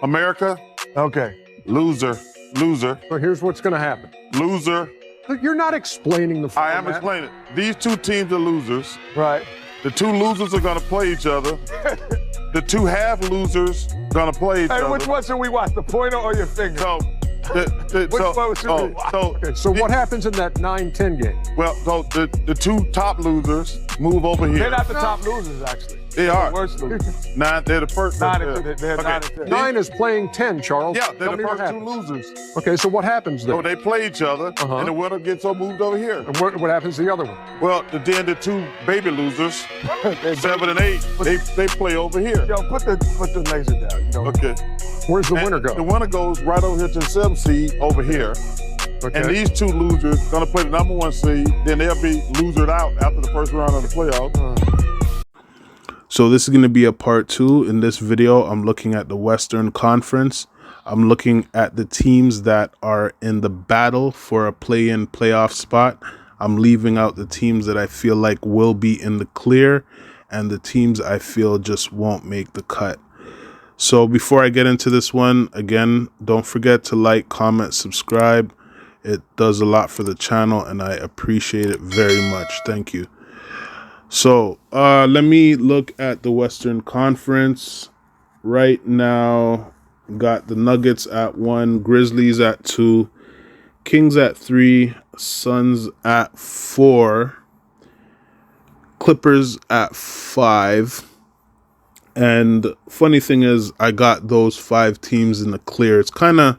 America, Okay. loser. So here's what's going to happen. Loser. You're not explaining the I format. am explaining. These two teams are losers. Right. The two losers are going to play each other. The two half losers going to play each Hey, other. which one should we watch, the pointer or your finger? So, Which one should we watch? Okay, so what happens in that 9-10 game? Well, so the two top losers move over here. They're not the top losers, actually. They are. The worst losers. They're the first. 9 and 2. They're 9 and 10. 9 is playing 10, Charles. Yeah, they're Tell the me what first two happens. losers. Okay, so what happens then? So they play each other, and the winner gets moved over here. And what happens to the other one? Well, then the two baby losers, 7 and 8, they play over here. Yo, put the laser down. You know? Okay. Where's the winner go? The winner goes right over here to the 7th seed over here. Okay. And these two losers gonna play the number 1 seed. Then they'll be losered out after the first round of the playoffs. So this is going to be a part 2. In this video, I'm looking at the Western Conference. I'm looking at the teams that are in the battle for a play-in playoff spot. I'm leaving out the teams that I feel like will be in the clear and the teams I feel just won't make the cut. So before I get into this one, again, don't forget to like, comment, subscribe. It does a lot for the channel and I appreciate it very much. Thank you. So let me look at the Western Conference right now. Got the Nuggets at 1, Grizzlies at 2, Kings at 3, Suns at 4, Clippers at 5. And funny thing is, I got those 5 teams in the clear. It's kind of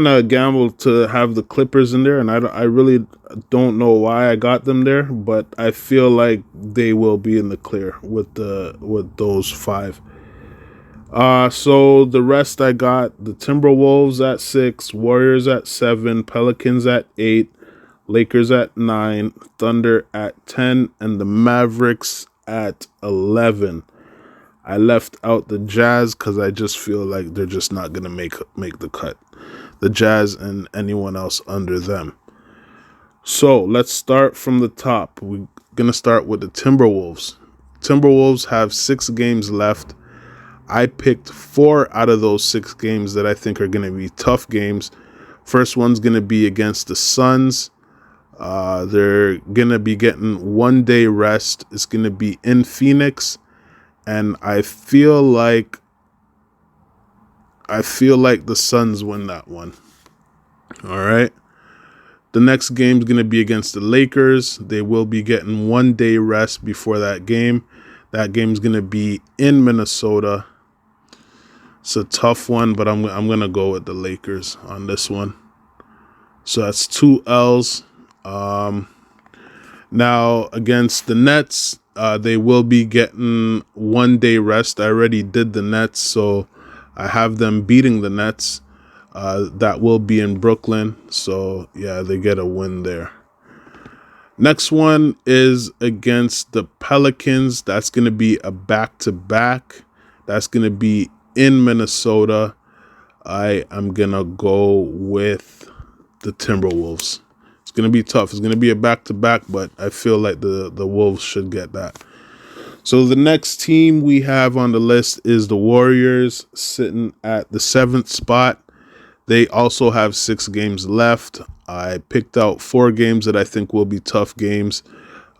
a gamble to have the Clippers in there, and I really don't know why I got them there, but I feel like they will be in the clear with those 5. So the rest I got the Timberwolves at 6, Warriors at 7, Pelicans at 8, Lakers at 9, Thunder at 10, and the Mavericks at 11. I left out the Jazz because I just feel like they're just not gonna make the cut. The Jazz and anyone else under them. So let's start from the top. We're gonna start with the Timberwolves. Timberwolves have 6 games left. I picked 4 out of those 6 games that I think are gonna be tough games. First one's gonna be against the Suns. They're gonna be getting 1 day rest. It's gonna be in Phoenix, and I feel like the Suns win that one. All right. The next game is going to be against the Lakers. They will be getting 1 day rest before that game. That game is going to be in Minnesota. It's a tough one, but I'm going to go with the Lakers on this one. So that's 2 L's. Now against the Nets, they will be getting 1 day rest. I already did the Nets, so I have them beating the Nets. That will be in Brooklyn. So, yeah, they get a win there. Next one is against the Pelicans. That's going to be a back-to-back. That's going to be in Minnesota. I am going to go with the Timberwolves. It's going to be tough. It's going to be a back-to-back, but I feel like the Wolves should get that. So the next team we have on the list is the Warriors, sitting at the 7th spot. They also have 6 games left. I picked out 4 games that I think will be tough games.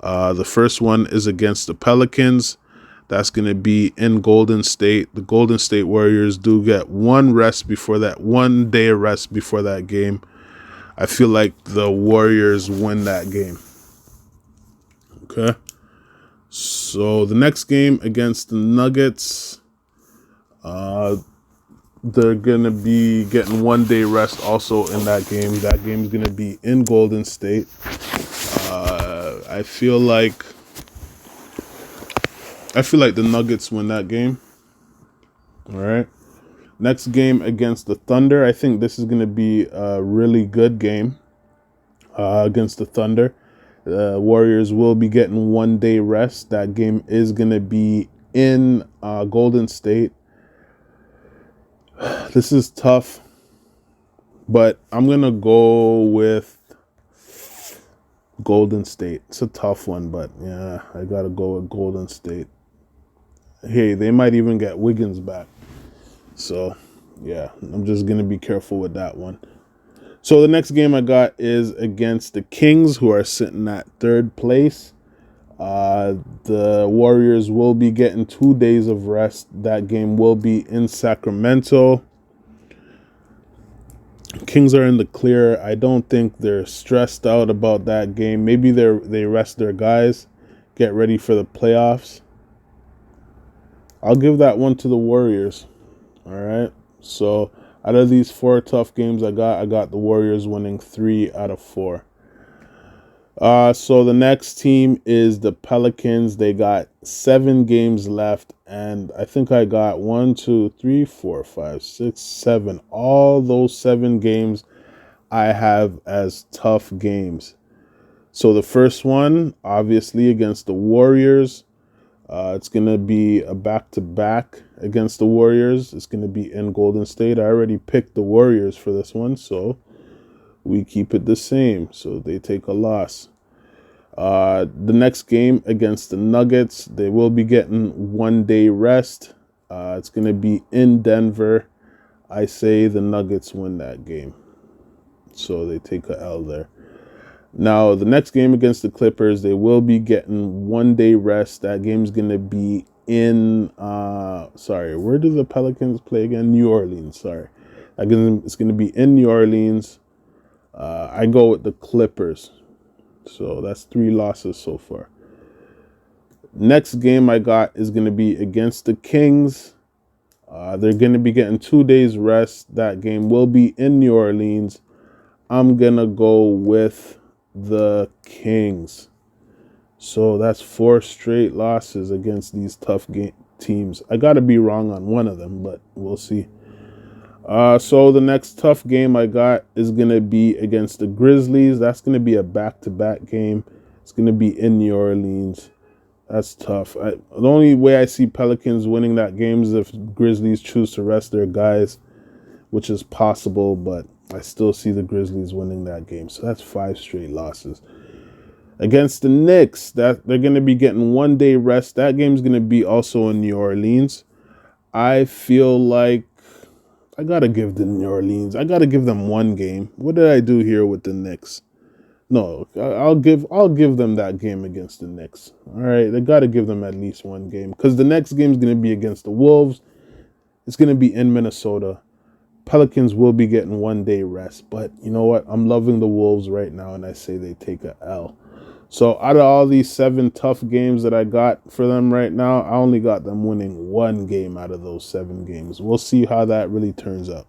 The first one is against the Pelicans. That's going to be in Golden State. The Golden State Warriors do get 1 day rest before that game. I feel like the Warriors win that game. Okay. So the next game against the Nuggets, they're going to be getting 1 day rest also in that game. That game is going to be in Golden State. I feel like the Nuggets win that game. All right. Next game against the Thunder. I think this is going to be a really good game against the Thunder. Warriors will be getting 1 day rest. That game is going to be in Golden State. This is tough, but I'm going to go with Golden State. It's a tough one, but yeah, I got to go with Golden State. Hey, they might even get Wiggins back. So, yeah, I'm just going to be careful with that one. So the next game I got is against the Kings, who are sitting at third place. The Warriors will be getting 2 days of rest. That game will be in Sacramento. Kings are in the clear. I don't think they're stressed out about that game. Maybe they rest their guys, get ready for the playoffs. I'll give that one to the Warriors. All right. So out of these 4 tough games I got the Warriors winning 3 out of 4. So the next team is the Pelicans. They got 7 games left, and I think I got 1, 2, 3, 4, 5, 6, 7. All those 7 games I have as tough games. So the first one, obviously, against the Warriors. It's going to be a back-to-back against the Warriors. It's going to be in Golden State. I already picked the Warriors for this one, so we keep it the same. So they take a loss. The next game against the Nuggets, they will be getting 1 day rest. It's going to be in Denver. I say the Nuggets win that game. So they take a L there. Now, the next game against the Clippers, they will be getting 1 day rest. That game's going to be in, where do the Pelicans play again? New Orleans, sorry. It's going to be in New Orleans. I go with the Clippers. So that's 3 losses so far. Next game I got is going to be against the Kings. They're going to be getting 2 days rest. That game will be in New Orleans. I'm going to go with the Kings. So that's 4 straight losses against these tough teams. I got to be wrong on one of them, but we'll see. So the next tough game I got is going to be against the Grizzlies. That's going to be a back-to-back game. It's going to be in New Orleans. That's tough. The only way I see Pelicans winning that game is if Grizzlies choose to rest their guys, which is possible, but I still see the Grizzlies winning that game. So that's 5 straight losses. Against the Knicks, that they're going to be getting 1 day rest. That game's going to be also in New Orleans. I feel like I got to give the New Orleans. I got to give them 1 game. What did I do here with the Knicks? No, I'll give them that game against the Knicks. All right, they got to give them at least 1 game because the next game is going to be against the Wolves. It's going to be in Minnesota. Pelicans will be getting 1 day rest, but you know what? I'm loving the Wolves right now, and I say they take a L. So out of all these 7 tough games that I got for them right now, I only got them winning 1 game out of those 7 games. We'll see how that really turns out.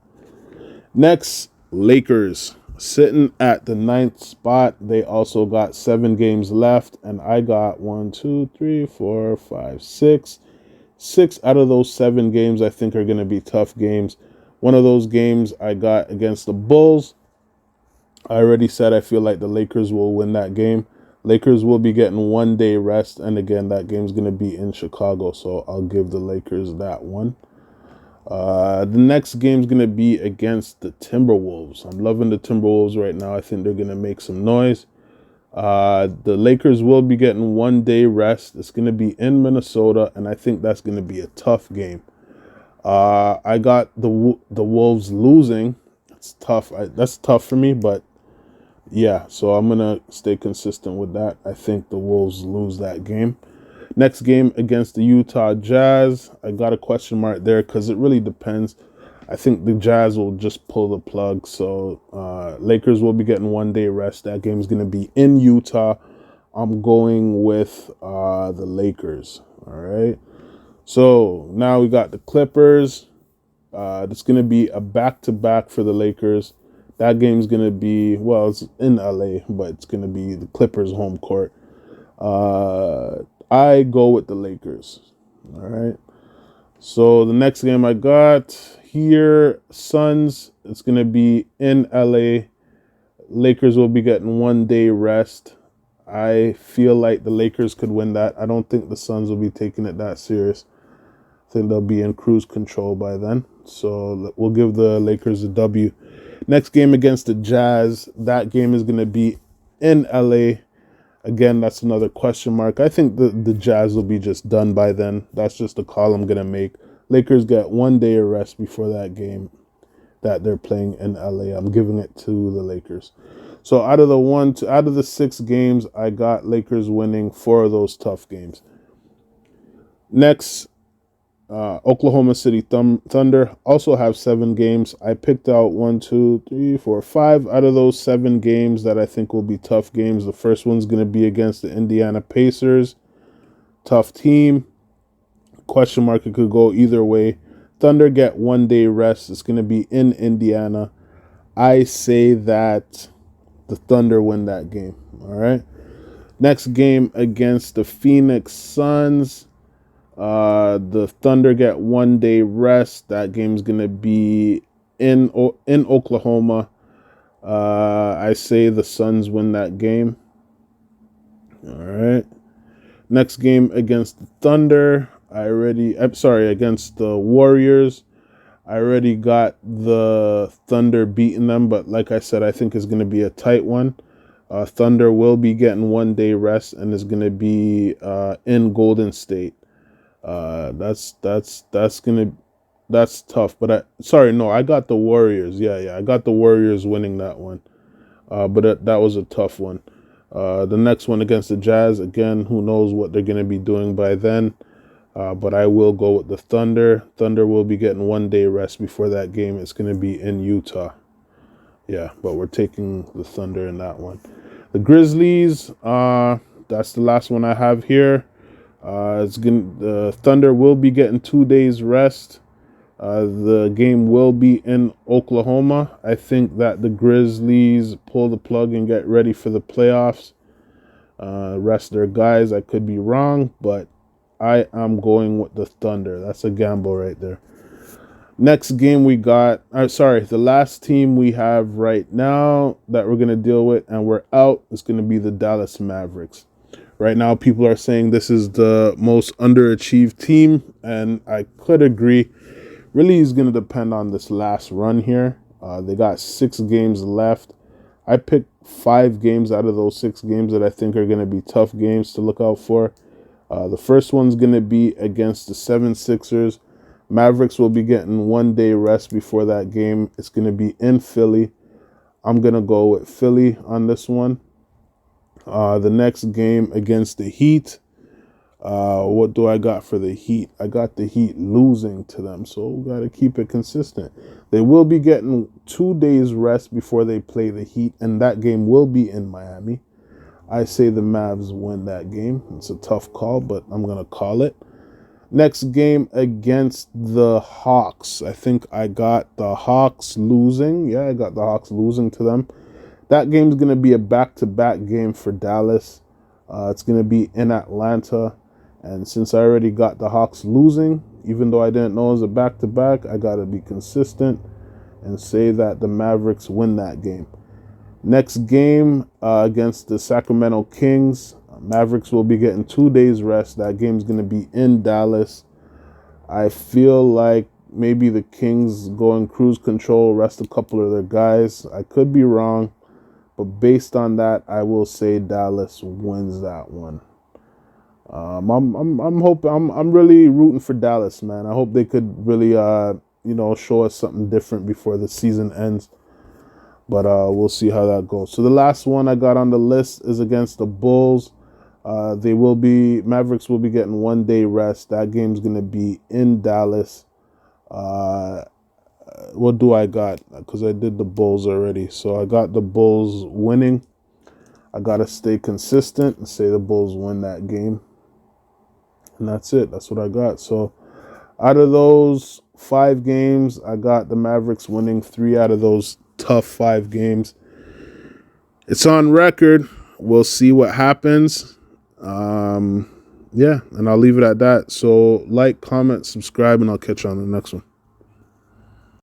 Next, Lakers. Sitting at the 9th spot. They also got 7 games left, and I got 1, 2, 3, 4, 5, 6. 6 out of those 7 games I think are going to be tough games. One of those games I got against the Bulls. I already said I feel like the Lakers will win that game. Lakers will be getting 1 day rest, and again, that game's going to be in Chicago, so I'll give the Lakers that one. The next game's going to be against the Timberwolves. I'm loving the Timberwolves right now. I think they're going to make some noise. The Lakers will be getting 1 day rest. It's going to be in Minnesota, and I think that's going to be a tough game. I got the Wolves losing. It's tough. That's tough for me, but yeah, so I'm going to stay consistent with that. I think the Wolves lose that game. Next game against the Utah Jazz. I got a question mark there because it really depends. I think the Jazz will just pull the plug. So Lakers will be getting 1 day rest. That game is going to be in Utah. I'm going with the Lakers. All right. So now we got the Clippers. It's going to be a back-to-back for the Lakers. That game's going to be, well, it's in LA, but it's going to be the Clippers home court. I go with the Lakers. All right. So the next game I got here, Suns. It's going to be in LA. Lakers will be getting 1 day rest. I feel like the Lakers could win that. I don't think the Suns will be taking it that serious. I think they'll be in cruise control by then. So we'll give the Lakers a W. Next game against the Jazz. That game is going to be in LA. Again, that's another question mark. I think the Jazz will be just done by then. That's just a call I'm going to make. Lakers get 1 day of rest before that game that they're playing in LA. I'm giving it to the Lakers. So out of the 6 games, I got Lakers winning 4 of those tough games. Next, Oklahoma City Thunder also have 7 games. I picked out 1, 2, 3, 4, 5 out of those 7 games that I think will be tough games. The first one's going to be against the Indiana Pacers. Tough team. Question mark, it could go either way. Thunder get 1 day rest. It's going to be in Indiana. I say that the Thunder win that game. All right. Next game against the Phoenix Suns. The Thunder get 1 day rest. That game's going to be in Oklahoma. I say the Suns win that game. All right. Next game against the Thunder. Against the Warriors. I already got the Thunder beating them, but like I said, I think it's going to be a tight one. Thunder will be getting 1 day rest and is going to be in Golden State. That's tough. But I got the Warriors. Yeah, I got the Warriors winning that one. But that was a tough one. The next one against the Jazz, again, who knows what they're going to be doing by then. But I will go with the Thunder. Thunder will be getting 1 day rest before that game. It's going to be in Utah. Yeah, but we're taking the Thunder in that one. The Grizzlies, that's the last one I have here. The Thunder will be getting 2 days rest. The game will be in Oklahoma. I think that the Grizzlies pull the plug and get ready for the playoffs. Rest their guys. I could be wrong, but I am going with the Thunder. That's a gamble right there. Next game we got, the last team we have right now that we're going to deal with and we're out is going to be the Dallas Mavericks. Right now, people are saying this is the most underachieved team, and I could agree. Really is going to depend on this last run here. They got 6 games left. I picked 5 games out of those 6 games that I think are going to be tough games to look out for. The first one's going to be against the 76ers. Mavericks will be getting 1 day rest before that game. It's going to be in Philly. I'm going to go with Philly on this one. The next game against the Heat. What do I got for the Heat? I got the Heat losing to them, so we got to keep it consistent. They will be getting 2 days rest before they play the Heat, and that game will be in Miami. I say the Mavs win that game. It's a tough call, but I'm going to call it. Next game against the Hawks. I think I got the Hawks losing. Yeah, I got the Hawks losing to them. That game's going to be a back-to-back game for Dallas. It's going to be in Atlanta. And since I already got the Hawks losing, even though I didn't know it was a back-to-back, I got to be consistent and say that the Mavericks win that game. Next game against the Sacramento Kings. Mavericks will be getting 2 days rest. That game's going to be in Dallas. I feel like maybe the Kings go in cruise control, rest a couple of their guys. I could be wrong, but based on that, I will say Dallas wins that one. I'm really rooting for Dallas, man. I hope they could really show us something different before the season ends. But we'll see how that goes. So the last one I got on the list is against the Bulls. Mavericks will be getting 1 day rest. That game's going to be in Dallas. What do I got? Because I did the Bulls already. So I got the Bulls winning. I got to stay consistent and say the Bulls win that game. And that's it. That's what I got. So out of those 5 games, I got the Mavericks winning 3 out of those tough 5 games. It's on record. We'll see what happens. And I'll leave it at that. So like, comment, subscribe, and I'll catch you on the next one.